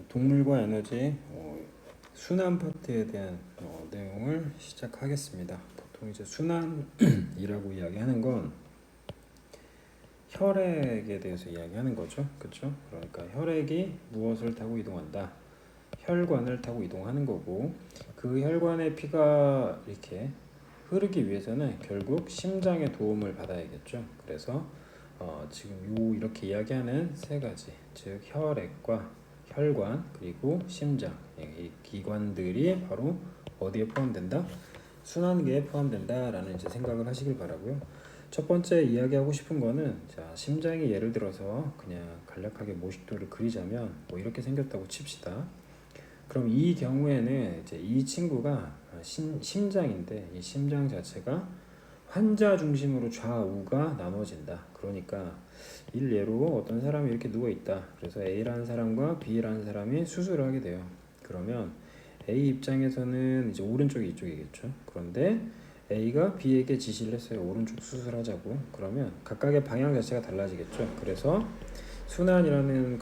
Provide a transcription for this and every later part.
동물과 에너지 순환 파트에 대한 내용을 시작하겠습니다. 보통 이제 순환이라고 이야기하는 건 혈액에 대해서 이야기하는 거죠. 그렇죠? 그러니까 혈액이 무엇을 타고 이동한다. 혈관을 타고 이동하는 거고, 그 혈관의 피가 이렇게 흐르기 위해서는 결국 심장의 도움을 받아야겠죠. 그래서 지금 이렇게 이야기하는 세 가지, 즉 혈액과 혈관 그리고 심장, 이 기관들이 바로 어디에 포함된다? 순환계에 포함된다라는 이제 생각을 하시길 바라고요. 첫 번째 이야기하고 싶은 거는, 자, 심장이 예를 들어서 그냥 간략하게 모식도를 그리자면 뭐 이렇게 생겼다고 칩시다. 그럼 이 경우에는 이제 이 친구가 심장인데, 이 심장 자체가 환자 중심으로 좌우가 나눠진다. 그러니까 일례로 어떤 사람이 이렇게 누워 있다. 그래서 A라는 사람과 B라는 사람이 수술을 하게 돼요. 그러면 A 입장에서는 이제 오른쪽이 이쪽이겠죠. 그런데 A가 B에게 지시를 했어요. 오른쪽 수술하자고. 그러면 각각의 방향 자체가 달라지겠죠. 그래서 순환이라는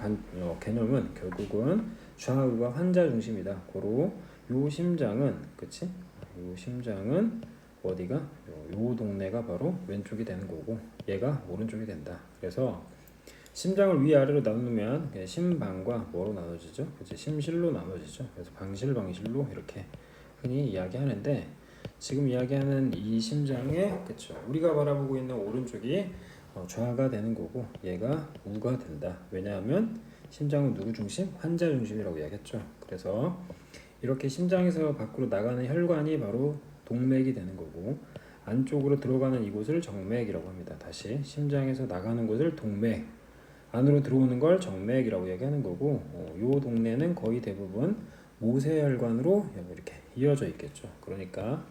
개념은 결국은 좌우가 환자 중심이다. 고로 요 심장은, 그치? 요 심장은 어디가? 요 동네가 바로 왼쪽이 되는 거고, 얘가 오른쪽이 된다. 그래서 심장을 위아래로 나누면 심방과 뭐로 나눠지죠? 그치? 심실로 나눠지죠. 그래서 방실로 이렇게 흔히 이야기하는데, 지금 이야기하는 이 심장에, 그쵸? 우리가 바라보고 있는 오른쪽이 좌가 되는 거고, 얘가 우가 된다. 왜냐하면 심장은 누구 중심? 환자 중심이라고 이야기했죠. 그래서 이렇게 심장에서 밖으로 나가는 혈관이 바로 동맥이 되는 거고, 안쪽으로 들어가는 이곳을 정맥이라고 합니다. 다시 심장에서 나가는 곳을 동맥, 안으로 들어오는 걸 정맥이라고 얘기하는 거고, 요 동네는 거의 대부분 모세혈관으로 이렇게 이어져 있겠죠. 그러니까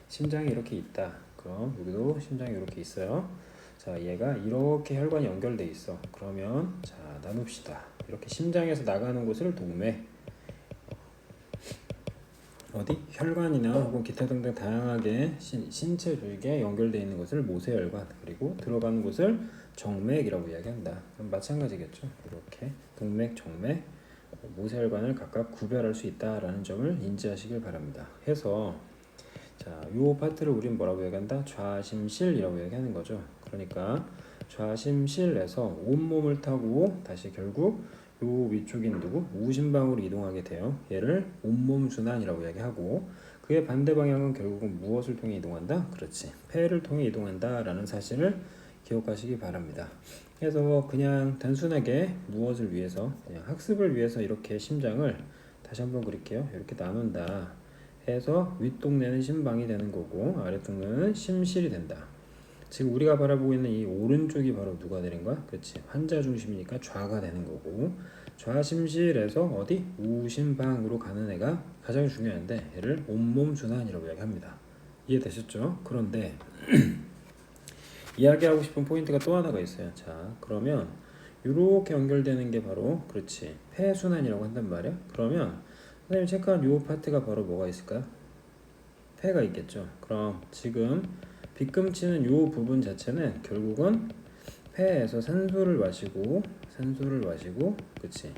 심장이 이렇게 있다. 그럼 여기도 심장이 이렇게 있어요. 자, 얘가 이렇게 혈관이 연결돼 있어. 그러면 자, 나눕시다. 이렇게 심장에서 나가는 곳을 동맥, 어디? 혈관이나 혹은 기타 등등 다양하게 신체 조직에 연결되어 있는 것을 모세혈관, 그리고 들어가는 곳을 정맥이라고 이야기한다. 그럼 마찬가지겠죠. 이렇게 동맥, 정맥, 모세혈관을 각각 구별할 수 있다라는 점을 인지하시길 바랍니다. 해서 자, 요 파트를 우리는 뭐라고 얘기한다? 좌심실이라고 얘기하는 거죠. 그러니까 좌심실에서 온몸을 타고 다시 결국 요 위쪽인 누구? 우심방으로 이동하게 돼요. 얘를 온몸순환이라고 얘기하고, 그의 반대 방향은 결국은 무엇을 통해 이동한다? 그렇지, 폐를 통해 이동한다 라는 사실을 기억하시기 바랍니다. 그래서 그냥 단순하게 무엇을 위해서, 그냥 학습을 위해서 이렇게 심장을 다시 한번 그릴게요. 이렇게 나눈다 해서 윗동네는 심방이 되는 거고, 아랫동네는 심실이 된다. 지금 우리가 바라보고 있는 이 오른쪽이 바로 누가 되는 거야? 그렇지, 환자 중심이니까 좌가 되는 거고, 좌심실에서 어디? 우심방으로 가는 애가 가장 중요한데, 얘를 온몸 순환이라고 이야기합니다. 이해되셨죠? 그런데 이야기하고 싶은 포인트가 또 하나가 있어요. 자, 그러면 이렇게 연결되는 게 바로, 그렇지, 폐순환이라고 한단 말이야. 그러면 선생님 체크한 요 파트가 바로 뭐가 있을까요? 폐가 있겠죠. 그럼 지금 빗금치는 요 부분 자체는 결국은 폐에서 산소를 마시고, 그치,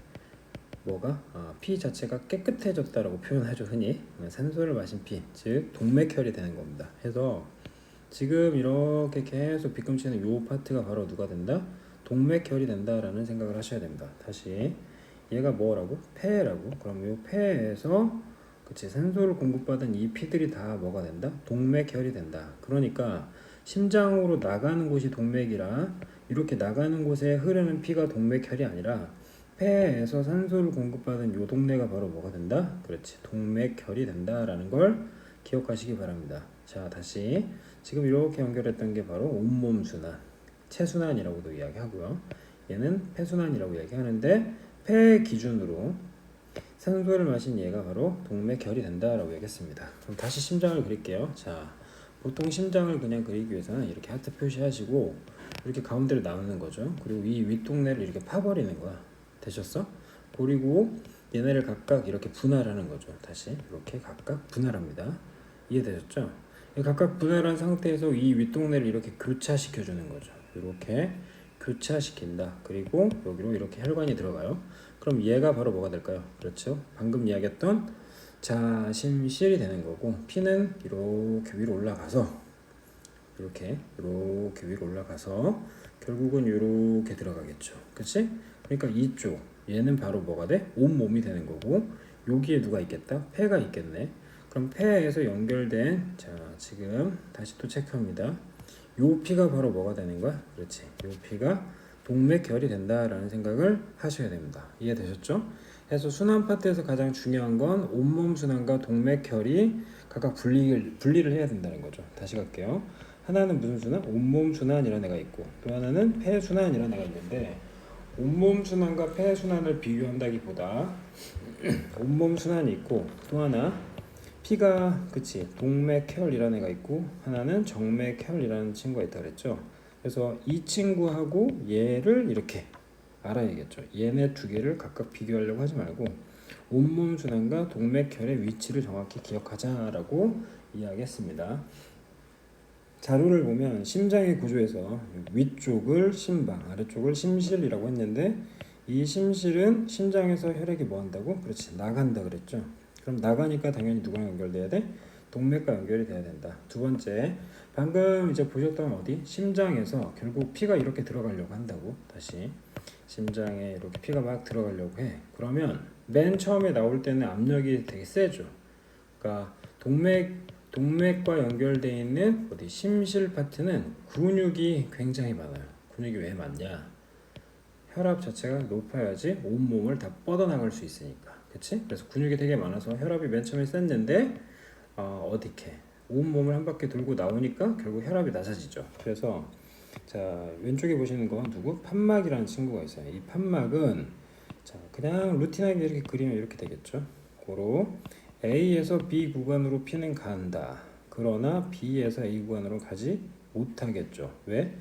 뭐가? 피 자체가 깨끗해졌다라고 표현하죠, 흔히. 산소를 마신 피, 즉 동맥혈이 되는 겁니다. 해서 지금 이렇게 계속 빗금치는 요 파트가 바로 누가 된다? 동맥혈이 된다라는 생각을 하셔야 됩니다. 다시, 얘가 뭐라고? 폐라고. 그럼 요 폐에서, 그치, 산소를 공급받은 이 피들이 다 뭐가 된다? 동맥혈이 된다. 그러니까 심장으로 나가는 곳이 동맥이라, 이렇게 나가는 곳에 흐르는 피가 동맥혈이 아니라 폐에서 산소를 공급받은 요 동네가 바로 뭐가 된다? 그렇지, 동맥혈이 된다라는 걸 기억하시기 바랍니다. 자, 다시 지금 이렇게 연결했던 게 바로 온몸 순환, 체순환이라고도 이야기하고요. 얘는 폐순환이라고 이야기하는데, 폐 기준으로 산소를 마신 얘가 바로 동맥혈이 된다라고 얘기했습니다. 그럼 다시 심장을 그릴게요. 자, 보통 심장을 그냥 그리기 위해서는 이렇게 하트 표시하시고 이렇게 가운데를 나누는 거죠. 그리고 이 윗동네를 이렇게 파버리는 거야. 되셨어? 그리고 얘네를 각각 이렇게 분할하는 거죠. 다시 이렇게 각각 분할합니다. 이해되셨죠? 각각 분할한 상태에서 이 윗동네를 이렇게 교차시켜 주는 거죠. 이렇게 교차시킨다. 그리고 여기로 이렇게 혈관이 들어가요. 그럼 얘가 바로 뭐가 될까요? 그렇죠. 방금 이야기했던 자심실이 되는 거고 P는 이렇게 위로 올라가서 이렇게 위로 올라가서 결국은 이렇게 들어가겠죠. 그치? 그러니까 이쪽 얘는 바로 뭐가 돼? 온몸이 되는 거고 여기에 누가 있겠다? 폐가 있겠네. 그럼 폐에서 연결된 자 지금 다시 또 체크합니다. 요 피가 바로 뭐가 되는 거야? 그렇지. 요 피가 동맥결이 된다라는 생각을 하셔야 됩니다. 이해되셨죠? 그래서 순환 파트에서 가장 중요한 건 온몸 순환과 동맥결이 각각 분리를 해야 된다는 거죠. 다시 갈게요. 하나는 무슨 순환? 온몸 순환이라는 애가 있고 또 하나는 폐 순환이라는 애가 있는데 온몸 순환과 폐 순환을 비교한다기보다 온몸 순환이 있고 또 하나 피가 그치 동맥혈이라는 애가 있고 하나는 정맥혈이라는 친구가 있다 그랬죠. 그래서 이 친구하고 얘를 이렇게 알아야겠죠. 얘네 두 개를 각각 비교하려고 하지 말고 온몸 순환과 동맥혈의 위치를 정확히 기억하자라고 이야기했습니다. 자료를 보면 심장의 구조에서 위쪽을 심방, 아래쪽을 심실이라고 했는데 이 심실은 심장에서 혈액이 뭐 한다고? 그렇지, 나간다 그랬죠. 그럼 나가니까 당연히 누구랑 연결돼야 돼? 동맥과 연결이 돼야 된다. 두 번째, 방금 이제 보셨던 어디? 심장에서 결국 피가 이렇게 들어가려고 한다고. 다시 심장에 이렇게 피가 막 들어가려고 해. 그러면 맨 처음에 나올 때는 압력이 되게 세죠. 그러니까 동맥과 연결되어 있는 어디 심실 파트는 근육이 굉장히 많아요. 근육이 왜 많냐? 혈압 자체가 높아야지 온몸을 다 뻗어나갈 수 있으니까. 그치? 그래서 근육이 되게 많아서 혈압이 맨 처음에 셌는데 어디게 온몸을 한 바퀴 돌고 나오니까 결국 혈압이 낮아지죠. 그래서 자 왼쪽에 보시는 건 누구? 판막이라는 친구가 있어요. 이 판막은 자 그냥 루틴하게 이렇게 그리면 이렇게 되겠죠. 고로 A에서 B 구간으로 피는 간다. 그러나 B에서 A 구간으로 가지 못하겠죠. 왜?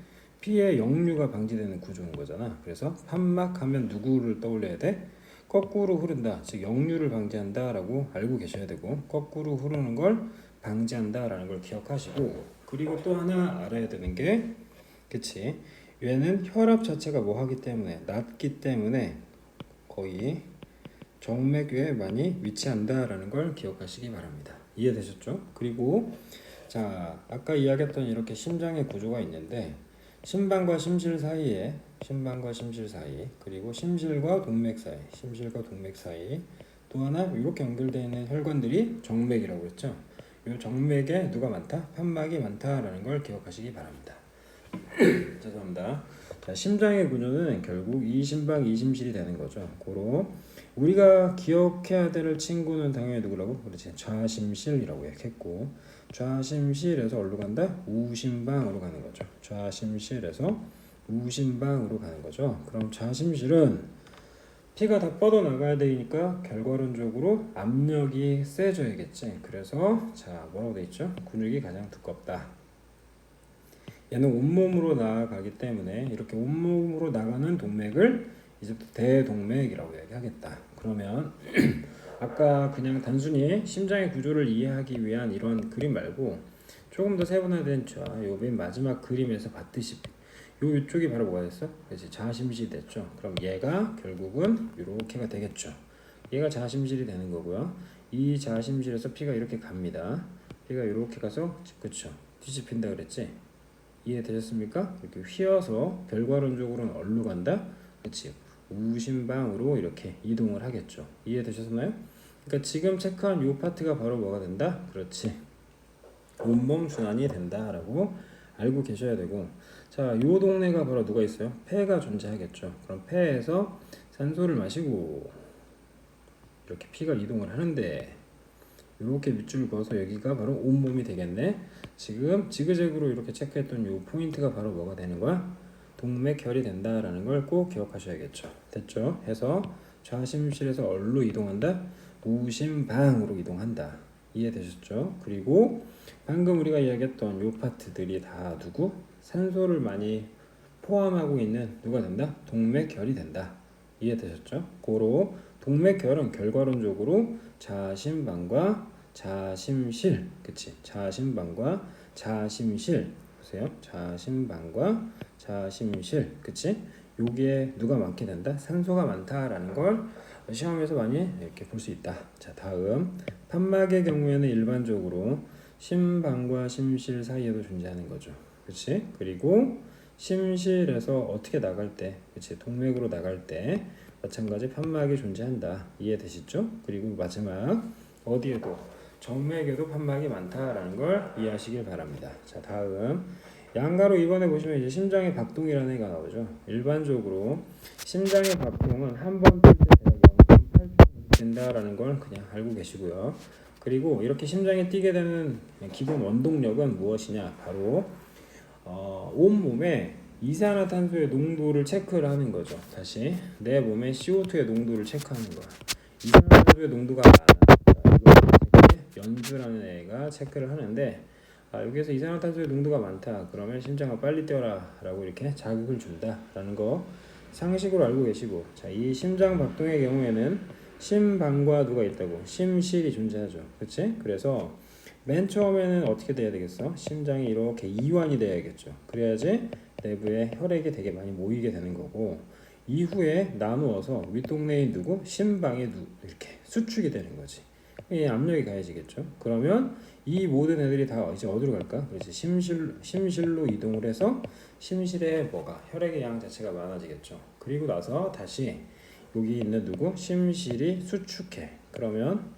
P의 역류가 방지되는 구조인 거잖아. 그래서 판막하면 누구를 떠올려야 돼? 거꾸로 흐른다. 즉 역류를 방지한다라고 알고 계셔야 되고 거꾸로 흐르는 걸 방지한다라는 걸 기억하시고 그리고 또 하나 알아야 되는 게 그치? 얘는 혈압 자체가 뭐 하기 때문에 낮기 때문에 거의 정맥 위에 많이 위치한다라는 걸 기억하시기 바랍니다. 이해되셨죠? 그리고 자 아까 이야기했던 이렇게 심장의 구조가 있는데 심방과 심실 사이에 심방과 심실 사이 그리고 심실과 동맥 사이 또 하나 이렇게 연결되어 있는 혈관들이 정맥이라고 했죠. 이 정맥에 누가 많다? 판막이 많다라는 걸 기억하시기 바랍니다. 죄송합니다. 자, 심장의 구조는 결국 이 심방 이 심실이 되는 거죠. 고로 우리가 기억해야 될 친구는 당연히 누구라고? 그렇지. 좌심실이라고 했고 좌심실에서 어디로 간다? 우심방으로 가는 거죠. 좌심실에서 우심방으로 가는 거죠. 그럼 좌심실은 피가 다 뻗어나가야 되니까 결과론적으로 압력이 세져야겠지. 그래서 자 뭐라고 돼 있죠? 근육이 가장 두껍다. 얘는 온몸으로 나아가기 때문에 이렇게 온몸으로 나가는 동맥을 이제 대동맥이라고 얘기하겠다. 그러면 아까 그냥 단순히 심장의 구조를 이해하기 위한 이런 그림 말고 조금 더 세분화된 요 맨 마지막 그림에서 봤듯이 이쪽이 바로 뭐가 됐어? 그렇지, 자심실이 됐죠. 그럼 얘가 결국은 이렇게가 되겠죠. 얘가 자심실이 되는 거고요. 이 자심실에서 피가 이렇게 갑니다. 피가 이렇게 가서 그쵸 뒤집힌다 그랬지. 이해되셨습니까? 이렇게 휘어서 결과론적으로는 어디로 간다? 그치 우심방으로 이렇게 이동을 하겠죠. 이해되셨나요? 그러니까 지금 체크한 이 파트가 바로 뭐가 된다? 그렇지 온몸 순환이 된다라고 알고 계셔야 되고 자, 요 동네가 바로 누가 있어요? 폐가 존재하겠죠. 그럼 폐에서 산소를 마시고 이렇게 피가 이동을 하는데 이렇게 밑줄을 그어서 여기가 바로 온몸이 되겠네. 지금 지그재그로 이렇게 체크했던 요 포인트가 바로 뭐가 되는 거야? 동맥혈이 된다라는 걸 꼭 기억하셔야겠죠. 됐죠? 해서 좌심실에서 어디로 이동한다? 우심방으로 이동한다. 이해되셨죠? 그리고 방금 우리가 이야기했던 요 파트들이 다 누구? 산소를 많이 포함하고 있는 누가 된다? 동맥혈이 된다. 이해되셨죠? 고로 동맥혈은 결과론적으로 좌심방과 좌심실, 그치? 좌심방과 좌심실 보세요. 좌심방과 좌심실, 그치? 여기에 누가 많게 된다? 산소가 많다라는 걸 시험에서 많이 이렇게 볼 수 있다. 자, 다음 판막의 경우에는 일반적으로 심방과 심실 사이에도 존재하는 거죠. 그렇지? 그리고 심실에서 어떻게 나갈 때, 그렇지? 동맥으로 나갈 때 마찬가지 판막이 존재한다. 이해되시죠? 그리고 마지막 어디에도 정맥에도 판막이 많다라는 걸 이해하시길 바랍니다. 자, 다음 양가로 2번에 보시면 이제 심장의 박동이라는 애가 나오죠. 일반적으로 심장의 박동은 한 번 뛸 때 대략 0.8초 된다라는 걸 그냥 알고 계시고요. 그리고 이렇게 심장이 뛰게 되는 기본 원동력은 무엇이냐? 바로 온몸에 이산화탄소의 농도를 체크를 하는 거죠. 다시 내 몸의 CO2의 농도를 체크하는 거야. 이산화탄소의 농도가 많아. 이걸 연주라는 애가 체크를 하는데 여기에서 이산화탄소의 농도가 많다. 그러면 심장아 빨리 뛰어라 라고 이렇게 자극을 준다 라는 거 상식으로 알고 계시고, 자, 이 심장 박동의 경우에는 심방과 누가 있다고? 심실이 존재하죠. 그치? 그래서 맨 처음에는 어떻게 돼야 되겠어? 심장이 이렇게 이완이 돼야겠죠. 그래야지 내부에 혈액이 되게 많이 모이게 되는 거고, 이후에 나누어서 윗동네인 누구? 심방에 이렇게 수축이 되는 거지. 이 압력이 가해지겠죠. 그러면 이 모든 애들이 다 이제 어디로 갈까? 그렇지. 심실로 이동을 해서 심실에 뭐가 혈액의 양 자체가 많아지겠죠. 그리고 나서 다시 여기 있는 누구? 심실이 수축해. 그러면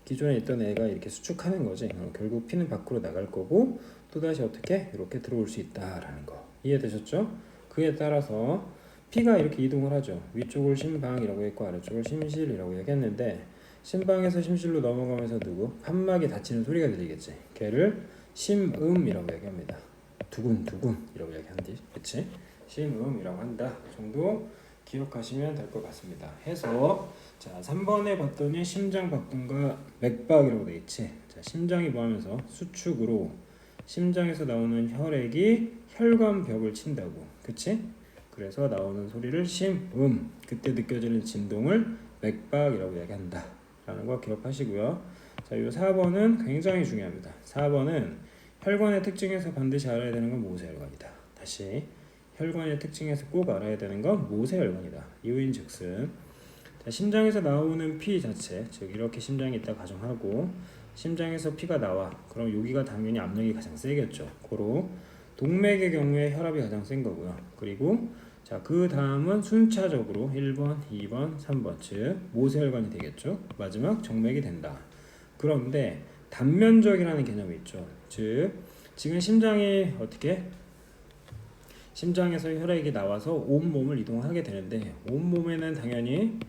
기존에 있던 애가 이렇게 수축하는 거지. 결국 피는 밖으로 나갈 거고 또다시 어떻게 이렇게 들어올 수 있다라는 거 이해되셨죠? 그에 따라서 피가 이렇게 이동을 하죠. 위쪽을 심방이라고 했고 아래쪽을 심실이라고 얘기했는데, 심방에서 심실로 넘어가면서 누구? 판막이 닫히는 소리가 들리겠지. 걔를 심음이라고 얘기합니다. 두근두근이라고 얘기한디, 그치? 심음이라고 한다 정도 기억하시면 될 것 같습니다. 해서 자 3번에 봤더니 심장 박동과 맥박이라고 돼 있지. 자, 심장이 뭐하면서 수축으로 심장에서 나오는 혈액이 혈관벽을 친다고, 그치? 그래서 나오는 소리를 심음, 그때 느껴지는 진동을 맥박이라고 얘기한다 라는 거 기억하시고요. 자, 이 4번은 굉장히 중요합니다. 4번은 혈관의 특징에서 반드시 알아야 되는 건 모세혈관이다. 다시 혈관의 특징에서 꼭 알아야 되는 건 모세혈관이다. 이유인즉슨 자, 심장에서 나오는 피 자체, 즉 이렇게 심장이 있다 가정하고 심장에서 피가 나와. 그럼 여기가 당연히 압력이 가장 세겠죠. 고로 동맥의 경우에 혈압이 가장 센 거고요. 그리고 자, 그 다음은 순차적으로 1번, 2번, 3번 즉 모세혈관이 되겠죠. 마지막 정맥이 된다. 그런데 단면적이라는 개념이 있죠. 즉 지금 심장이 어떻게 심장에서 혈액이 나와서 온몸을 이동하게 되는데 온몸에는 당연히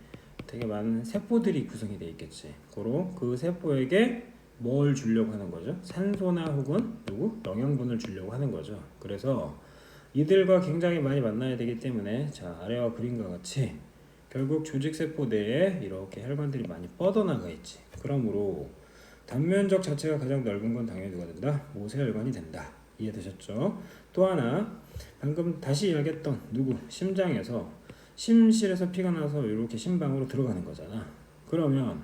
되게 많은 세포들이 구성이 되어 있겠지. 고로 그 세포에게 뭘 주려고 하는 거죠? 산소나 혹은 누구? 영양분을 주려고 하는 거죠. 그래서 이들과 굉장히 많이 만나야 되기 때문에 자 아래와 그림과 같이 결국 조직세포 내에 이렇게 혈관들이 많이 뻗어나가 있지. 그러므로 단면적 자체가 가장 넓은 건 당연히 누가 된다? 모세혈관이 된다. 이해되셨죠? 또 하나 방금 다시 이야기했던 누구? 심장에서 심실에서 피가 나서 이렇게 심방으로 들어가는 거잖아. 그러면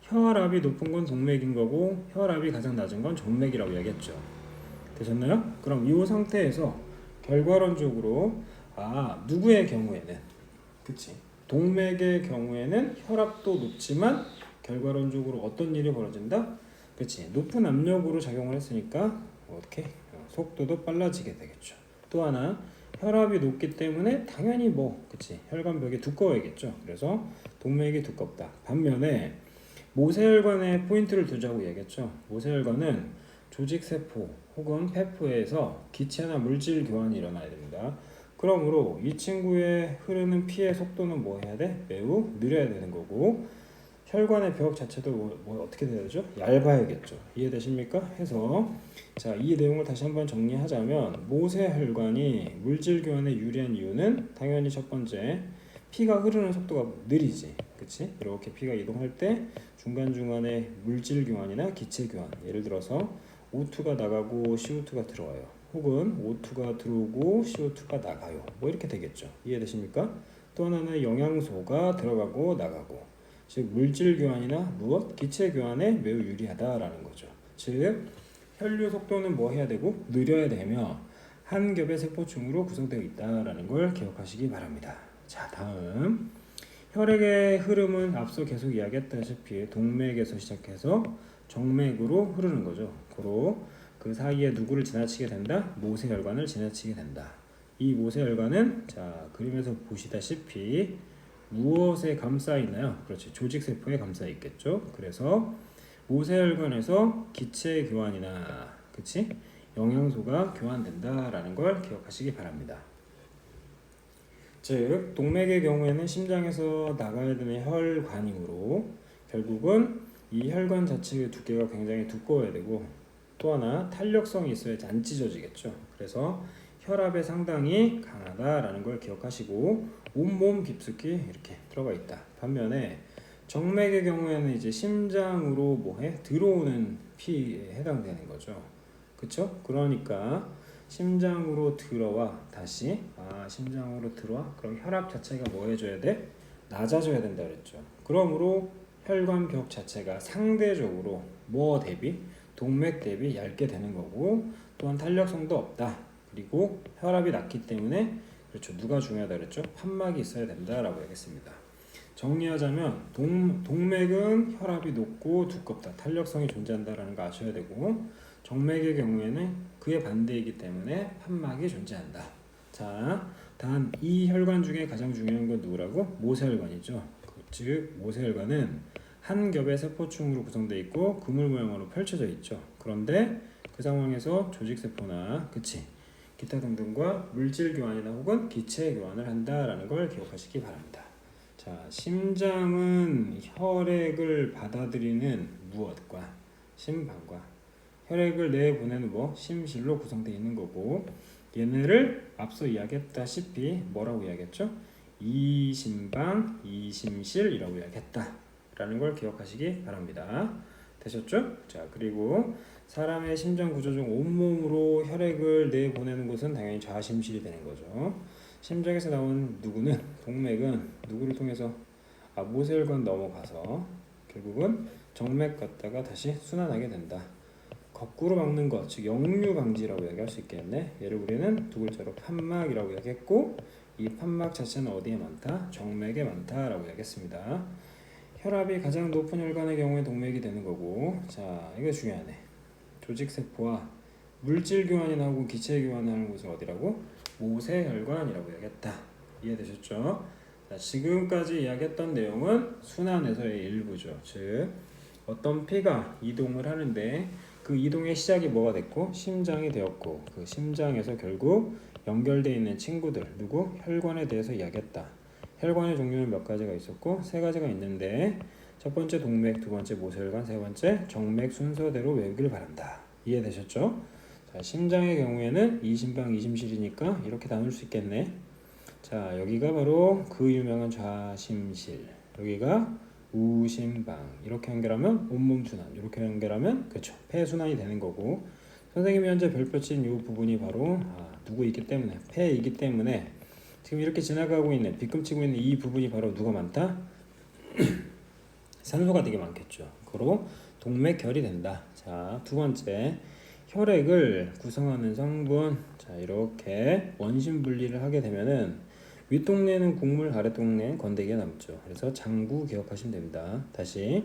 혈압이 높은 건 동맥인 거고 혈압이 가장 낮은 건 정맥이라고 얘기했죠. 되셨나요? 그럼 이 상태에서 결과론적으로 누구의 경우에는 그치 동맥의 경우에는 혈압도 높지만 결과론적으로 어떤 일이 벌어진다? 그치 높은 압력으로 작용을 했으니까 어떻게 속도도 빨라지게 되겠죠. 또 하나 혈압이 높기 때문에 당연히 그치 혈관벽이 두꺼워야겠죠. 그래서 동맥이 두껍다. 반면에 모세혈관에 포인트를 두자고 얘기했죠. 모세혈관은 조직세포 혹은 폐포에서 기체나 물질 교환이 일어나야 됩니다. 그러므로 이 친구의 흐르는 피의 속도는 뭐 해야 돼? 매우 느려야 되는 거고 혈관의 벽 자체도 어떻게 돼야 되죠? 얇아야겠죠. 이해되십니까? 해서 자, 이 내용을 다시 한번 정리하자면 모세혈관이 물질 교환에 유리한 이유는 당연히 첫 번째 피가 흐르는 속도가 느리지. 그치? 이렇게 피가 이동할 때 중간중간에 물질 교환이나 기체 교환, 예를 들어서 O2가 나가고 CO2가 들어와요. 혹은 O2가 들어오고 CO2가 나가요. 이렇게 되겠죠. 이해되십니까? 또 하나는 영양소가 들어가고 나가고, 즉 물질 교환이나 무엇? 기체 교환에 매우 유리하다라는 거죠. 즉 혈류 속도는 뭐 해야 되고 느려야 되며 한 겹의 세포층으로 구성되어 있다라는 걸 기억하시기 바랍니다. 자, 다음 혈액의 흐름은 앞서 계속 이야기했다시피 동맥에서 시작해서 정맥으로 흐르는 거죠. 고로 그 사이에 누구를 지나치게 된다? 모세혈관을 지나치게 된다. 이 모세혈관은 자 그림에서 보시다시피 무엇에 감싸 있나요? 그렇지, 조직세포에 감싸 있겠죠. 그래서 모세혈관에서 기체 교환이나 그치? 영양소가 교환된다라는 걸 기억하시기 바랍니다. 즉 동맥의 경우에는 심장에서 나가야 되는 혈관이므로 결국은 이 혈관 자체의 두께가 굉장히 두꺼워야 되고 또 하나 탄력성이 있어야지 안 찢어지겠죠. 그래서 혈압에 상당히 강하다라는 걸 기억하시고 온몸 깊숙이 이렇게 들어가 있다. 반면에 정맥의 경우에는 이제 심장으로 뭐해 들어오는 피에 해당되는 거죠. 그쵸? 그러니까 심장으로 들어와 다시 심장으로 들어와 그럼 혈압 자체가 뭐 해줘야 돼? 낮아져야 된다 그랬죠. 그러므로 혈관 벽 자체가 상대적으로 뭐 대비? 동맥 대비 얇게 되는 거고 또한 탄력성도 없다. 그리고 혈압이 낮기 때문에 그렇죠. 누가 중요하다 그랬죠? 판막이 있어야 된다라고 하겠습니다. 정리하자면 동맥은 혈압이 높고 두껍다. 탄력성이 존재한다라는 거 아셔야 되고 정맥의 경우에는 그의 반대이기 때문에 판막이 존재한다. 자, 단 이 혈관 중에 가장 중요한 건 누구라고? 모세혈관이죠. 즉 모세혈관은 한 겹의 세포층으로 구성되어 있고 그물 모양으로 펼쳐져 있죠. 그런데 그 상황에서 조직세포나 그치 기타 등등과 물질 교환이나 혹은 기체 교환을 한다라는 걸 기억하시기 바랍니다. 자, 심장은 혈액을 받아들이는 무엇과 심방과 혈액을 내보내는 심실로 구성되어 있는 거고 얘네를 앞서 이야기했다시피 뭐라고 이야기했죠? 이심방, 이심실이라고 이야기했다 라는 걸 기억하시기 바랍니다. 되셨죠? 자, 그리고 사람의 심장 구조 중 온몸으로 혈액을 내보내는 곳은 당연히 좌심실이 되는 거죠. 심장에서 나온 누구는 동맥은 누구를 통해서 모세혈관 넘어가서 결국은 정맥 갔다가 다시 순환하게 된다. 거꾸로 막는 것, 즉 역류 방지라고 이야기할 수 있겠네. 얘를 우리는 두 글자로 판막이라고 이야기했고 이 판막 자체는 어디에 많다? 정맥에 많다라고 이야기했습니다. 혈압이 가장 높은 혈관의 경우에 동맥이 되는 거고 자 이거 중요하네. 조직세포와 물질 교환이 나오고 기체 교환하는 곳은 어디라고? 모세혈관이라고 이야기했다. 이해되셨죠? 자, 지금까지 이야기했던 내용은 순환에서의 일부죠. 즉 어떤 피가 이동을 하는데 그 이동의 시작이 뭐가 됐고 심장이 되었고 그 심장에서 결국 연결되어 있는 친구들 누구? 혈관에 대해서 이야기했다. 혈관의 종류는 몇 가지가 있었고 세 가지가 있는데 첫 번째 동맥, 두 번째 모세혈관, 세 번째 정맥 순서대로 외우길 바란다. 이해되셨죠? 자, 심장의 경우에는 이심방, 이심실이니까 이렇게 나눌 수 있겠네. 자, 여기가 바로 그 유명한 좌심실, 여기가 우심방. 이렇게 연결하면 온몸 순환, 이렇게 연결하면 그렇죠, 폐 순환이 되는 거고 선생님이 현재 별표 친 이 부분이 바로 누구이기 때문에 폐이기 때문에 지금 이렇게 지나가고 있는 빗금치고 있는 이 부분이 바로 누가 많다? 산소가 되게 많겠죠. 그로 동맥결이 된다. 자, 두 번째 혈액을 구성하는 성분. 자, 이렇게 원심 분리를 하게 되면은 윗동네는 국물, 아랫동네는 건더기가 남죠. 그래서 장구 기억하시면 됩니다. 다시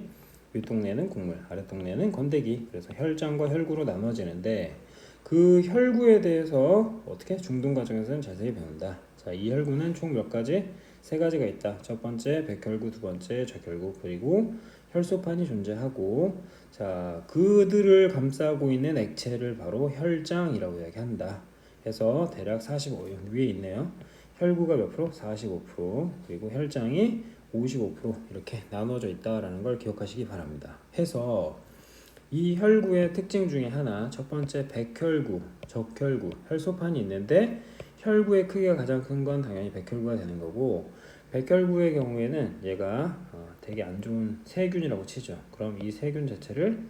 윗동네는 국물, 아랫동네는 건더기. 그래서 혈장과 혈구로 나눠지는데 그 혈구에 대해서 어떻게 중등 과정에서는 자세히 배운다. 자, 이 혈구는 총 몇 가지? 세 가지가 있다. 첫 번째 백혈구, 두 번째 적혈구, 그리고 혈소판이 존재하고 자, 그들을 감싸고 있는 액체를 바로 혈장이라고 이야기한다. 해서 대략 45연 위에 있네요. 혈구가 몇 프로? 45%, 그리고 혈장이 55% 이렇게 나눠져 있다라는 걸 기억하시기 바랍니다. 해서 이 혈구의 특징 중에 하나, 첫 번째 백혈구, 적혈구, 혈소판이 있는데 혈구의 크기가 가장 큰 건 당연히 백혈구가 되는 거고 백혈구의 경우에는 얘가 되게 안 좋은 세균이라고 치죠. 그럼 이 세균 자체를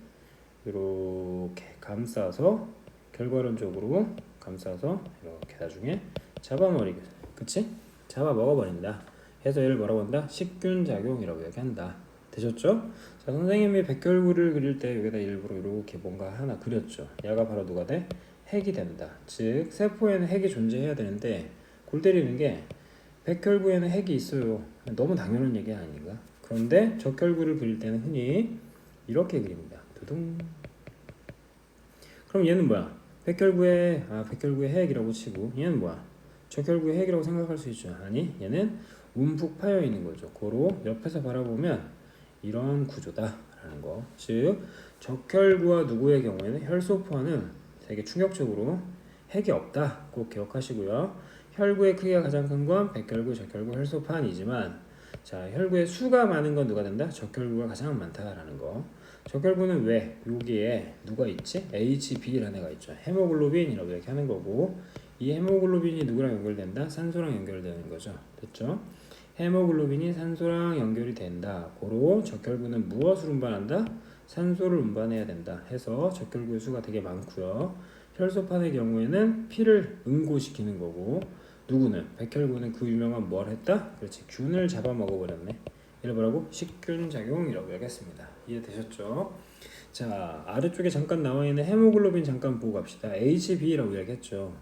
이렇게 감싸서 결과론적으로 감싸서 이렇게 나중에 잡아먹이게, 그치? 잡아 먹어버린다. 해서 얘를 뭐라고 한다? 식균 작용이라고 얘기한다. 되셨죠? 자, 선생님이 백혈구를 그릴 때 여기다 일부러 이렇게 뭔가 하나 그렸죠. 얘가 바로 누가 돼? 핵이 된다. 즉 세포에는 핵이 존재해야 되는데 골 때리는 게 백혈구에는 핵이 있어요. 너무 당연한 얘기 아닌가? 그런데 적혈구를 그릴 때는 흔히 이렇게 그립니다. 두둥. 그럼 얘는 뭐야? 백혈구의 핵이라고 치고 얘는 뭐야? 적혈구의 핵이라고 생각할 수 있죠. 아니 얘는 움푹 파여 있는 거죠. 고로 옆에서 바라보면 이런 구조다라는 거. 즉 적혈구와 누구의 경우에는 혈소포와는 되게 충격적으로 핵이 없다. 꼭 기억하시고요. 혈구의 크기가 가장 큰 건 백혈구, 적혈구, 혈소판이지만 자 혈구의 수가 많은 건 누가 된다? 적혈구가 가장 많다라는 거. 적혈구는 왜 여기에 누가 있지? HB라는 애가 있죠. 헤모글로빈이라고 이렇게 하는 거고 이 헤모글로빈이 누구랑 연결된다? 산소랑 연결되는 거죠. 됐죠? 헤모글로빈이 산소랑 연결이 된다. 고로 적혈구는 무엇을 운반한다? 산소를 운반해야 된다. 해서 적혈구의 수가 되게 많고요. 혈소판의 경우에는 피를 응고시키는 거고 누구는? 백혈구는 그 유명한 뭘 했다? 그렇지 균을 잡아먹어버렸네. 이를 뭐라고? 식균 작용이라고 하겠습니다. 이해되셨죠? 자 아래쪽에 잠깐 나와있는 헤모글로빈 잠깐 보고 갑시다. HB라고 이야기했죠.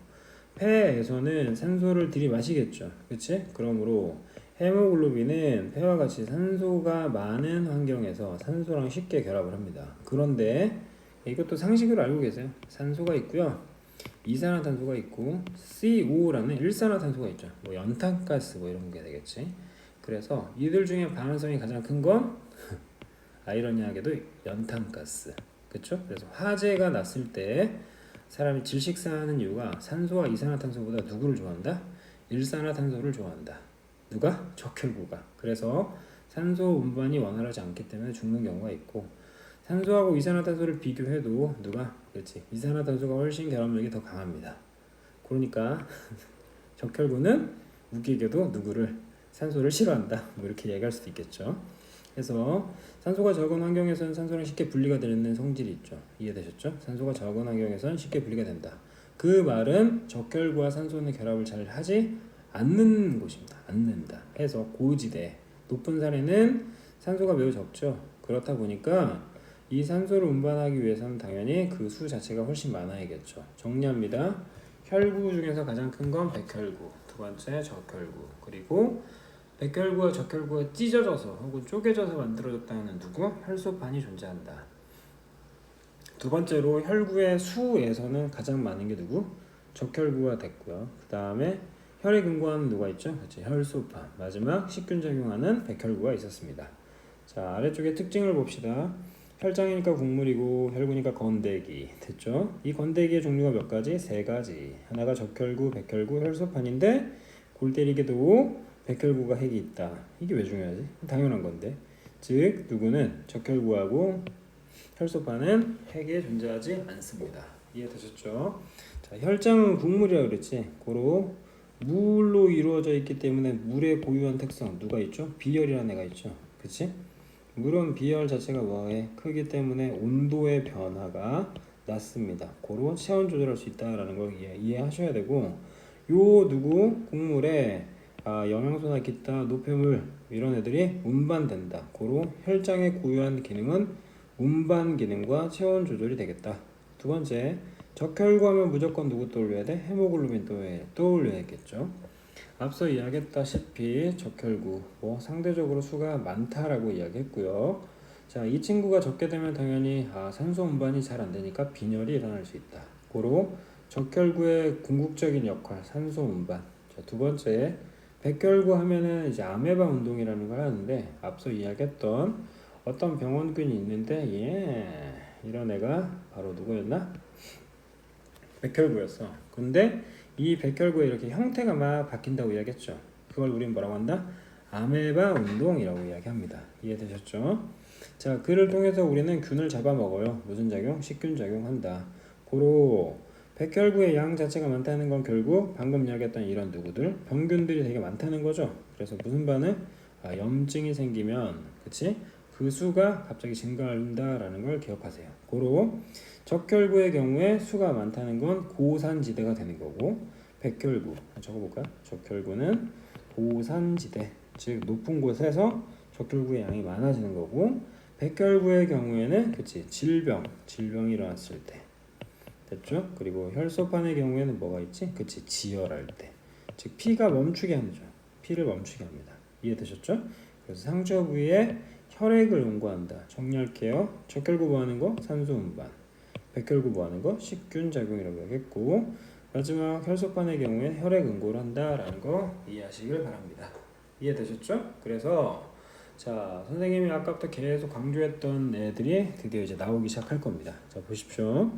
폐에서는 산소를 들이마시겠죠. 그치? 그러므로 헤모글로빈은 폐와 같이 산소가 많은 환경에서 산소랑 쉽게 결합을 합니다. 그런데 이것도 상식으로 알고 계세요. 산소가 있고요. 이산화탄소가 있고 CO라는 일산화탄소가 있죠. 뭐 연탄가스 뭐 이런 게 되겠지. 그래서 이들 중에 반응성이 가장 큰 건 아이러니하게도 연탄가스. 그렇죠? 그래서 화재가 났을 때 사람이 질식사하는 이유가 산소와 이산화탄소보다 누구를 좋아한다? 일산화탄소를 좋아한다. 누가? 적혈구가. 그래서 산소 운반이 원활하지 않기 때문에 죽는 경우가 있고 산소하고 이산화탄소를 비교해도 누가? 그렇지. 이산화탄소가 훨씬 결합력이 더 강합니다. 그러니까 적혈구는 웃기게도 누구를? 산소를 싫어한다. 뭐 이렇게 얘기할 수도 있겠죠. 그래서 산소가 적은 환경에서는 산소랑 쉽게 분리가 되는 성질이 있죠. 이해되셨죠? 산소가 적은 환경에서는 쉽게 분리가 된다. 그 말은 적혈구와 산소는 결합을 잘 하지 않는 곳입니다. 않는다. 해서 고지대 높은 산에는 산소가 매우 적죠. 그렇다 보니까 이 산소를 운반하기 위해서는 당연히 그 수 자체가 훨씬 많아야겠죠. 정리합니다. 혈구 중에서 가장 큰 건 백혈구, 두 번째 적혈구, 그리고 백혈구와 적혈구가 찢어져서 혹은 쪼개져서 만들어졌다는 누구? 혈소판이 존재한다. 두 번째로 혈구의 수에서는 가장 많은 게 누구? 적혈구가 됐고요. 그 다음에 혈에 근거하는 누가 있죠? 그렇지, 혈소판. 마지막 식균작용하는 백혈구가 있었습니다. 자 아래쪽에 특징을 봅시다. 혈장이니까 국물이고 혈구니까 건더기. 됐죠? 이 건더기의 종류가 몇 가지? 세 가지. 하나가 적혈구, 백혈구, 혈소판인데 골 때리게도 백혈구가 핵이 있다. 이게 왜 중요하지? 당연한 건데. 즉 누구는 적혈구하고 혈소판은 핵에 존재하지 않습니다. 이해되셨죠? 자 혈장은 국물이라고 그랬지. 고로 물로 이루어져 있기 때문에 물의 고유한 특성 누가 있죠? 비열이라는 애가 있죠. 그치? 물은 비열 자체가 뭐에 크기 때문에 온도의 변화가 낮습니다. 고로 체온 조절할 수 있다라는 걸 이해하셔야 되고 요 누구 곡물에 영양소나 기타 노폐물 이런 애들이 운반된다. 고로 혈장의 고유한 기능은 운반 기능과 체온 조절이 되겠다. 두 번째 적혈구 하면 무조건 누구 떠올려야 돼? 헤모글로빈 떠올려야겠죠. 앞서 이야기했다시피 적혈구 상대적으로 수가 많다라고 이야기했고요. 자, 이 친구가 적게 되면 당연히 산소 운반이 잘 안되니까 빈혈이 일어날 수 있다. 고로 적혈구의 궁극적인 역할 산소 운반. 자, 두 번째 백혈구 하면은 이제 아메바 운동이라는 걸 하는데 앞서 이야기했던 어떤 병원균이 있는데 이런 애가 바로 누구였나? 백혈구였어. 근데 이 백혈구의 이렇게 형태가 막 바뀐다고 이야기했죠. 그걸 우리는 뭐라고 한다? 아메바 운동이라고 이야기합니다. 이해되셨죠? 자, 그를 통해서 우리는 균을 잡아먹어요. 무슨 작용? 식균 작용한다. 고로 백혈구의 양 자체가 많다는 건 결국 방금 이야기했던 이런 누구들 병균들이 되게 많다는 거죠. 그래서 무슨 반응? 염증이 생기면 그치? 그 수가 갑자기 증가한다라는 걸 기억하세요. 고로 적혈구의 경우에 수가 많다는 건 고산지대가 되는 거고 백혈구 적어볼까요? 적혈구는 고산지대 즉 높은 곳에서 적혈구의 양이 많아지는 거고 백혈구의 경우에는 그치 질병이 일어났을 때 됐죠? 그리고 혈소판의 경우에는 뭐가 있지? 그치, 지혈할 때, 즉 피가 멈추게 하죠. 피를 멈추게 합니다. 이해되셨죠? 그래서 상처 부위에 혈액을 연구한다. 정렬케어, 척결구부하는 거 산소 운반, 백혈구부하는 거 식균 작용이라고 하겠고, 마지막 혈소판의 경우에 혈액 응고를 한다라는 거 이해하시길 바랍니다. 이해되셨죠? 그래서 자, 선생님이 아까부터 계속 강조했던 애들이 드디어 이제 나오기 시작할 겁니다. 자, 보십시오.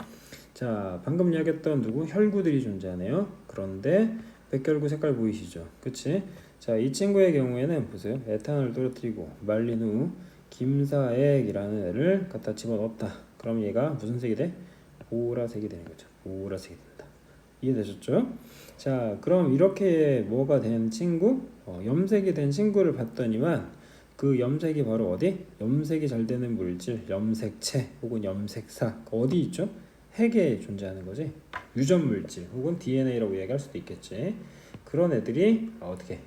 자, 방금 이야기했던 누구? 혈구들이 존재하네요. 그런데 백혈구 색깔 보이시죠? 그치? 자, 이 친구의 경우에는 보세요. 에탄올 떨어뜨리고 말린 후 김사액이라는 애를 갖다 집어넣었다. 그럼 얘가 무슨 색이 돼? 보라색이 되는 거죠. 보라색이 된다. 이해되셨죠? 자, 그럼 이렇게 뭐가 된 친구? 염색이 된 친구를 봤더니만 그 염색이 바로 어디? 염색이 잘 되는 물질, 염색체 혹은 염색사 어디 있죠? 핵에 존재하는 거지. 유전 물질 혹은 DNA라고 얘기할 수도 있겠지. 그런 애들이 어떻게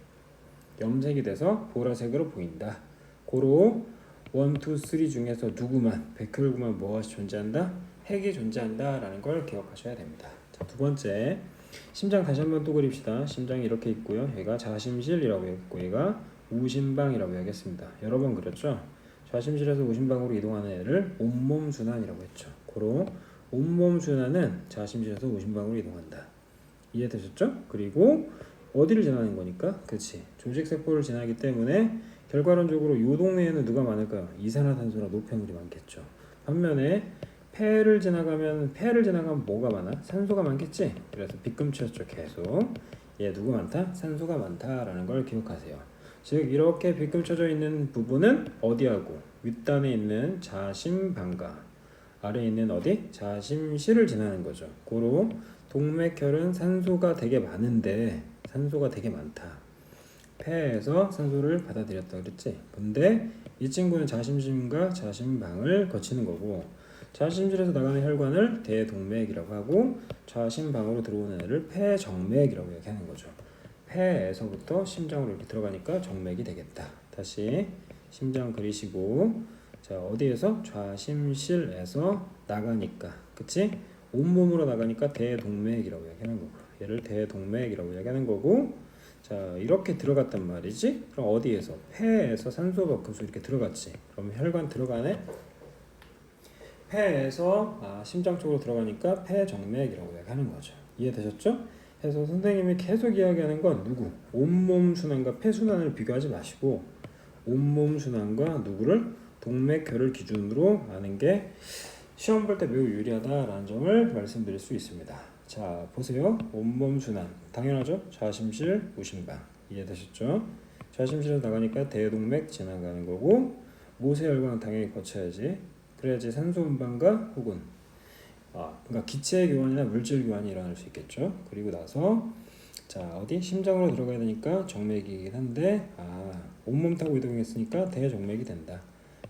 염색이 돼서 보라색으로 보인다. 고로 1, 2, 3 중에서 누구만 백혈구만 무엇이 존재한다? 핵이 존재한다 라는 걸 기억하셔야 됩니다. 자, 두 번째, 심장 다시 한번 또 그립시다. 심장이 이렇게 있고요. 얘가 자심실이라고 했고 얘가 우심방이라고 하겠습니다. 여러 번 그렸죠. 자심실에서 우심방으로 이동하는 애를 온몸 순환이라고 했죠. 고로 온몸 순환은 자심실에서 우심방으로 이동한다. 이해되셨죠? 그리고 어디를 지나는 거니까? 그치, 조직세포를 지나기 때문에 결과론적으로 요 동네에는 누가 많을까요? 이산화탄소나 노폐물이 많겠죠. 반면에 폐를 지나가면 뭐가 많아? 산소가 많겠지? 그래서 빗금치였죠. 계속 얘 누구 많다? 산소가 많다라는 걸 기억하세요. 즉 이렇게 빗금쳐져 있는 부분은 어디하고? 윗단에 있는 자심방과 아래에 있는 어디? 자심실을 지나는 거죠. 고로 동맥혈은 산소가 되게 많은데 산소가 되게 많다. 폐에서 산소를 받아들였다 그랬지. 근데 이 친구는 자심심과 자심방을 거치는 거고, 자심실에서 나가는 혈관을 대동맥이라고 하고 자심방으로 들어오는 애를 폐정맥이라고 얘기하는 거죠. 폐에서부터 심장으로 이렇게 들어가니까 정맥이 되겠다. 다시 심장 그리시고, 자 어디에서? 좌심실에서 나가니까, 그치? 온몸으로 나가니까 대동맥이라고 얘기하는 거고, 얘를 대동맥이라고 얘기하는 거고, 자 이렇게 들어갔단 말이지. 그럼 어디에서? 폐에서 산소가 급속 이렇게 들어갔지. 그럼 혈관 들어가네. 폐에서 심장 쪽으로 들어가니까 폐정맥이라고 얘기하는 거죠. 이해되셨죠? 그래서 선생님이 계속 이야기하는 건 누구? 온몸 순환과 폐 순환을 비교하지 마시고 온몸 순환과 누구를? 동맥혈을 기준으로 아는 게 시험 볼 때 매우 유리하다라는 점을 말씀드릴 수 있습니다. 자 보세요. 온몸 순환 당연하죠. 좌심실, 우심방. 이해되셨죠? 좌심실에서 나가니까 대동맥 지나가는 거고, 모세혈관 당연히 거쳐야지. 그래야지 산소 운반과 혹은 그러니까 기체 교환이나 물질 교환이 일어날 수 있겠죠. 그리고 나서 자 어디? 심장으로 들어가야 되니까 정맥이긴 한데 온몸 타고 이동했으니까 대정맥이 된다.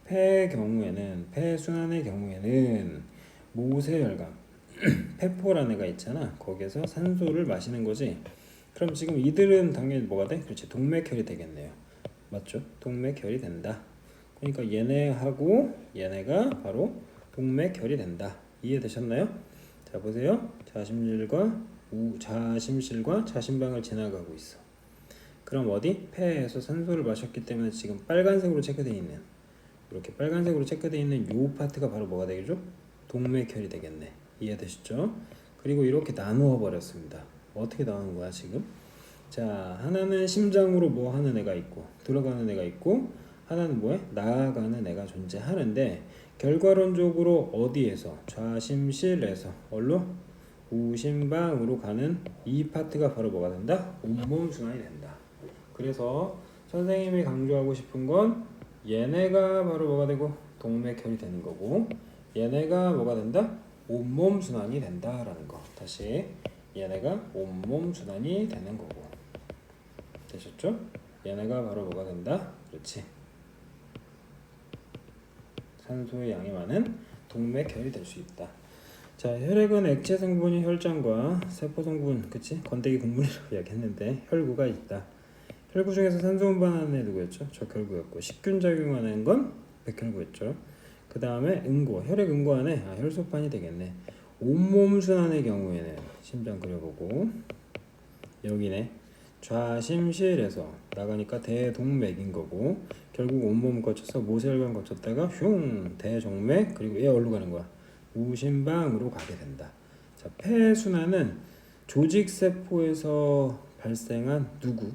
폐의 경우에는, 폐 순환의 경우에는 모세혈관 폐포라는 애가 있잖아. 거기에서 산소를 마시는 거지. 그럼 지금 이들은 당연히 뭐가 돼? 그렇지, 동맥혈이 되겠네요. 맞죠? 동맥혈이 된다. 그러니까 얘네하고 얘네가 바로 동맥혈이 된다. 이해되셨나요? 자 보세요. 자심실과 자심방을 지나가고 있어. 그럼 어디? 폐에서 산소를 마셨기 때문에 지금 빨간색으로 체크되어 있는, 이렇게 빨간색으로 체크되어 있는 요 파트가 바로 뭐가 되겠죠? 동맥혈이 되겠네. 이해되시죠? 그리고 이렇게 나누어 버렸습니다. 어떻게 나오는 거야 지금? 자 하나는 심장으로 뭐 하는 애가 있고 들어가는 애가 있고, 하나는 뭐해? 나아가는 애가 존재하는데, 결과론적으로 어디에서? 좌심실에서 얼로? 우심방으로 가는 이 파트가 바로 뭐가 된다? 온몸 순환이 된다. 그래서 선생님이 강조하고 싶은 건 얘네가 바로 뭐가 되고 동맥혈이 되는 거고, 얘네가 뭐가 된다? 온몸 순환이 된다라는 거. 다시 얘네가 온몸 순환이 되는 거고. 되셨죠? 얘네가 바로 뭐가 된다? 그렇지, 산소의 양이 많은 동맥혈이 될 수 있다. 자 혈액은 액체 성분이 혈장과 세포 성분, 그치? 건더기 국물이라고 이야기했는데 혈구가 있다. 혈구 중에서 산소 운반하는 애 누구였죠? 적혈구였고, 식균 작용하는 건 백혈구였죠. 그 다음에 응고, 혈액 응고하는 혈소판이 되겠네. 온몸 순환의 경우에는 심장 그려보고 여기네 좌심실에서 나가니까 대동맥인 거고 결국 온몸 거쳐서 모세혈관 거쳤다가 흉 대정맥 그리고 얘 어디로 가는 거야? 우심방으로 가게 된다. 자, 폐순환은 조직세포에서 발생한 누구?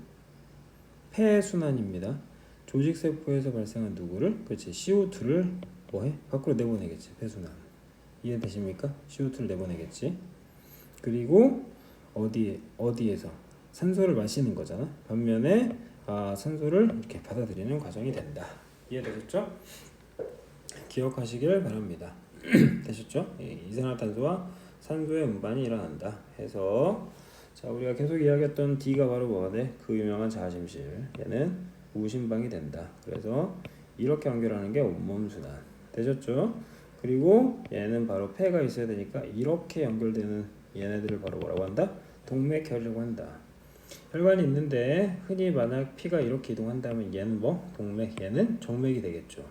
폐순환입니다. 조직세포에서 발생한 누구를? 그렇지 CO2를 뭐해? 밖으로 내보내겠지. 폐순환 이해되십니까? CO2를 내보내겠지. 그리고 어디에서? 산소를 마시는 거잖아. 반면에 산소를 이렇게 받아들이는 과정이 된다. 이해되셨죠? 기억하시길 바랍니다. 되셨죠? 이산화탄소와 산소의 운반이 일어난다 해서 자 우리가 계속 이야기했던 D가 바로 뭐가 돼? 그 유명한 자심실. 얘는 우심방이 된다. 그래서 이렇게 연결하는 게 온몸순환. 되셨죠? 그리고 얘는 바로 폐가 있어야 되니까 이렇게 연결되는 얘네들을 바로 뭐라고 한다? 동맥혈이라고 한다. 혈관이 있는데 흔히 만약 피가 이렇게 이동한다면 얘는 뭐? 동맥, 얘는 정맥이 되겠죠.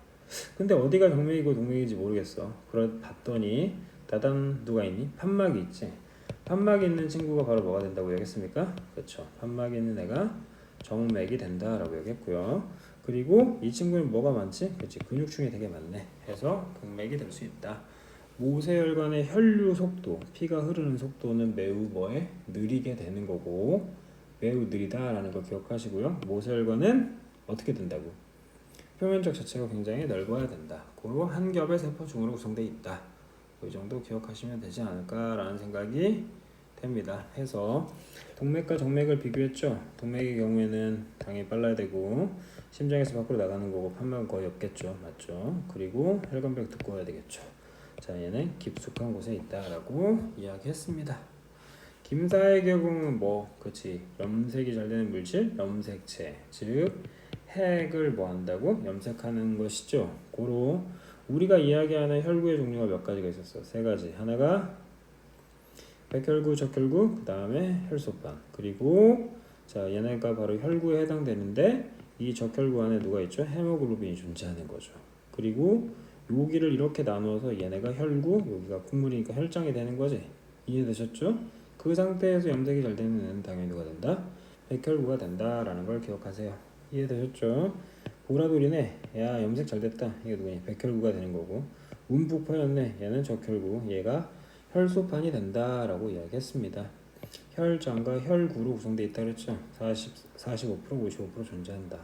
근데 어디가 정맥이고 동맥인지 모르겠어. 봤더니 다단 누가 있니? 판막이 있지. 판막이 있는 친구가 바로 뭐가 된다고 얘기했습니까? 그렇죠. 판막이 있는 애가 정맥이 된다라고 얘기했고요. 그리고 이 친구는 뭐가 많지? 그렇지. 근육층이 되게 많네. 해서 동맥이 될 수 있다. 모세혈관의 혈류 속도, 피가 흐르는 속도는 매우 뭐에? 느리게 되는 거고 매우 느리다라는 거 기억하시고요. 모세혈관은 어떻게 된다고? 표면적 자체가 굉장히 넓어야 된다. 고로 한 겹의 세포 중으로 구성되어 있다. 이 정도 기억하시면 되지 않을까라는 생각이 됩니다. 해서 동맥과 정맥을 비교했죠. 동맥의 경우에는 당연히 빨라야 되고 심장에서 밖으로 나가는 거고 판막은 거의 없겠죠. 맞죠? 그리고 혈관벽 두꺼워야 되겠죠. 자, 얘는 깊숙한 곳에 있다라고 이야기했습니다. 김사의 경우는 뭐, 그렇지, 염색이 잘 되는 물질, 염색체, 즉 핵을 뭐 한다고? 염색하는 것이죠. 고로 우리가 이야기하는 혈구의 종류가 몇 가지가 있었어? 세 가지. 하나가 백혈구, 적혈구, 그 다음에 혈소판. 그리고 자 얘네가 바로 혈구에 해당되는데 이 적혈구 안에 누가 있죠? 헤모글로빈이 존재하는 거죠. 그리고 여기를 이렇게 나누어서 얘네가 혈구, 여기가 콧물이니까 혈장이 되는 거지. 이해되셨죠? 그 상태에서 염색이 잘 되는 애는 당연히 누가 된다? 백혈구가 된다라는 걸 기억하세요. 이해되셨죠? 보라돌이네. 야 염색 잘 됐다. 이게 누구니? 백혈구가 되는 거고. 움푹 파였네. 얘는 적혈구. 얘가 혈소판이 된다라고 이야기했습니다. 혈장과 혈구로 구성되어 있다 그랬죠. 45%, 55% 존재한다.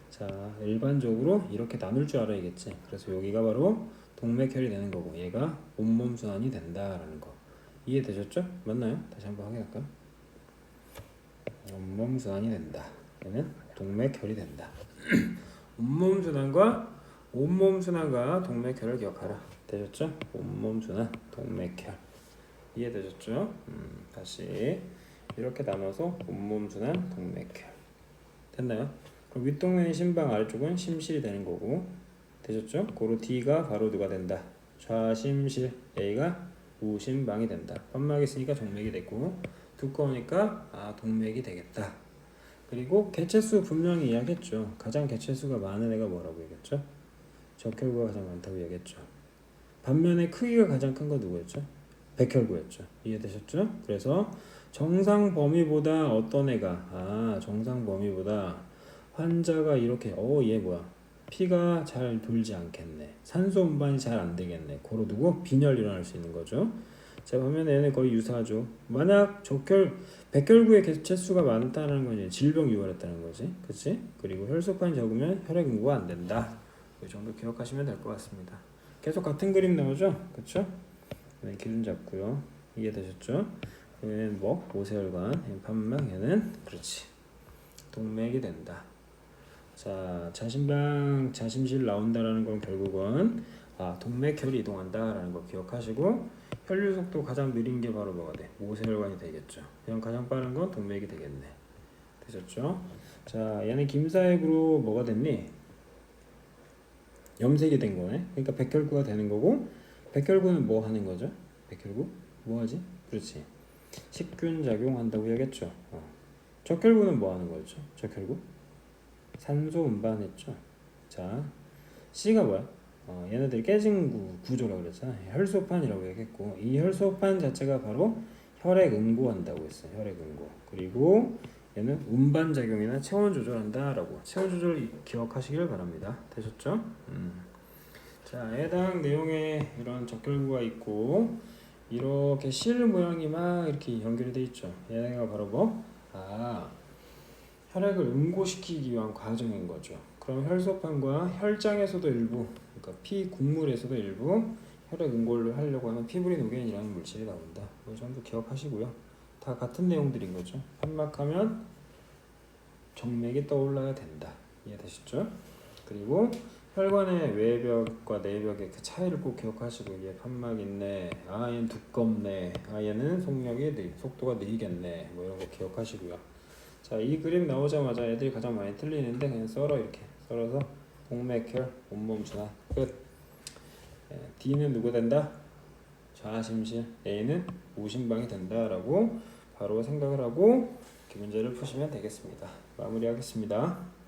자, 일반적으로 이렇게 나눌 줄 알아야겠지. 그래서 여기가 바로 동맥혈이 되는 거고 얘가 온몸 순환이 된다라는 거. 이해되셨죠? 맞나요? 다시 한번 확인할까요? 온몸 순환이 된다. 얘는 동맥혈이 된다. 온몸 순환과 동맥혈을 기억하라. 되셨죠? 온몸 순환, 동맥혈. 이해되셨죠? 다시 이렇게 나눠서 온몸 순환, 동맥혈. 됐나요? 그럼 윗동맥은 심방, 아래쪽은 심실이 되는 거고. 되셨죠? 고로 D가 바로 누가 된다? 좌심실. A가 우심방이 된다. 판막이 있으니까 정맥이 되고 두꺼우니까 동맥이 되겠다. 그리고 개체수 분명히 이야기했죠. 가장 개체수가 많은 애가 뭐라고 얘기했죠? 적혈구가 가장 많다고 얘기했죠. 반면에 크기가 가장 큰 건 누구였죠? 백혈구였죠. 이해되셨죠? 그래서 정상 범위보다 어떤 애가 정상 범위보다 환자가 이렇게 얘 뭐야? 피가 잘 돌지 않겠네. 산소 운반이 잘 안 되겠네. 고로 누구? 빈혈 일어날 수 있는 거죠. 자, 반면에 얘는 거의 유사하죠. 만약 백혈구의 개체수가 많다는 건 질병 유발했다는 거지. 그치? 그리고 혈소판이 적으면 혈액 응고가 안 된다. 이 정도 기억하시면 될 것 같습니다. 계속 같은 그림 나오죠? 그쵸? 네, 기준 잡고요. 이해되셨죠? 얘는 뭐? 모세혈관, 얘는 판막, 얘는 그렇지. 동맥이 된다. 자, 자심실 나온다라는 건 결국은 동맥혈이 이동한다라는 거 기억하시고 혈류 속도 가장 느린 게 바로 뭐가 돼? 모세혈관이 되겠죠. 그냥 가장 빠른 건 동맥이 되겠네. 되셨죠? 자, 얘는 김사액으로 뭐가 됐니? 염색이 된 거네. 그러니까 백혈구가 되는 거고 백혈구는 뭐 하는 거죠? 백혈구? 뭐 하지? 그렇지. 식균 작용한다고 해야겠죠. 적혈구는 뭐 하는 거였죠? 적혈구? 산소 운반했죠. 자, C가 뭐야? 얘네들이 깨진 구조라고 그랬잖아. 혈소판이라고 얘기했고 이 혈소판 자체가 바로 혈액 응고한다고 했어요. 혈액 응고. 그리고 얘는 운반 작용이나 체온 조절한다라고. 체온 조절 기억하시길 바랍니다. 되셨죠? 자, 해당 내용에 이런 적혈구가 있고 이렇게 실 모양이 막 이렇게 연결이 돼 있죠. 얘네가 바로 뭐? 혈액을 응고시키기 위한 과정인 거죠. 그럼 혈소판과 혈장에서도 일부, 그러니까 피 국물에서도 일부 혈액 응고를 하려고 하면 피브리노겐이라는 물질이 나온다. 이 정도 기억하시고요. 다 같은 내용들인 거죠. 판막하면 정맥이 떠올라야 된다. 이해되시죠? 그리고 혈관의 외벽과 내벽의 그 차이를 꼭 기억하시고 얘 판막 있네, 얘는 두껍네, 얘는 속도가 느리겠네, 뭐 이런 거 기억하시고요. 자, 이 그림 나오자마자 애들이 가장 많이 틀리는데 그냥 이렇게 썰어서 동맥혈, 온몸 순환 끝. D는 누구 된다? 좌심실, A는 우심방이 된다라고 바로 생각을 하고 이렇게 문제를 푸시면 되겠습니다. 마무리하겠습니다.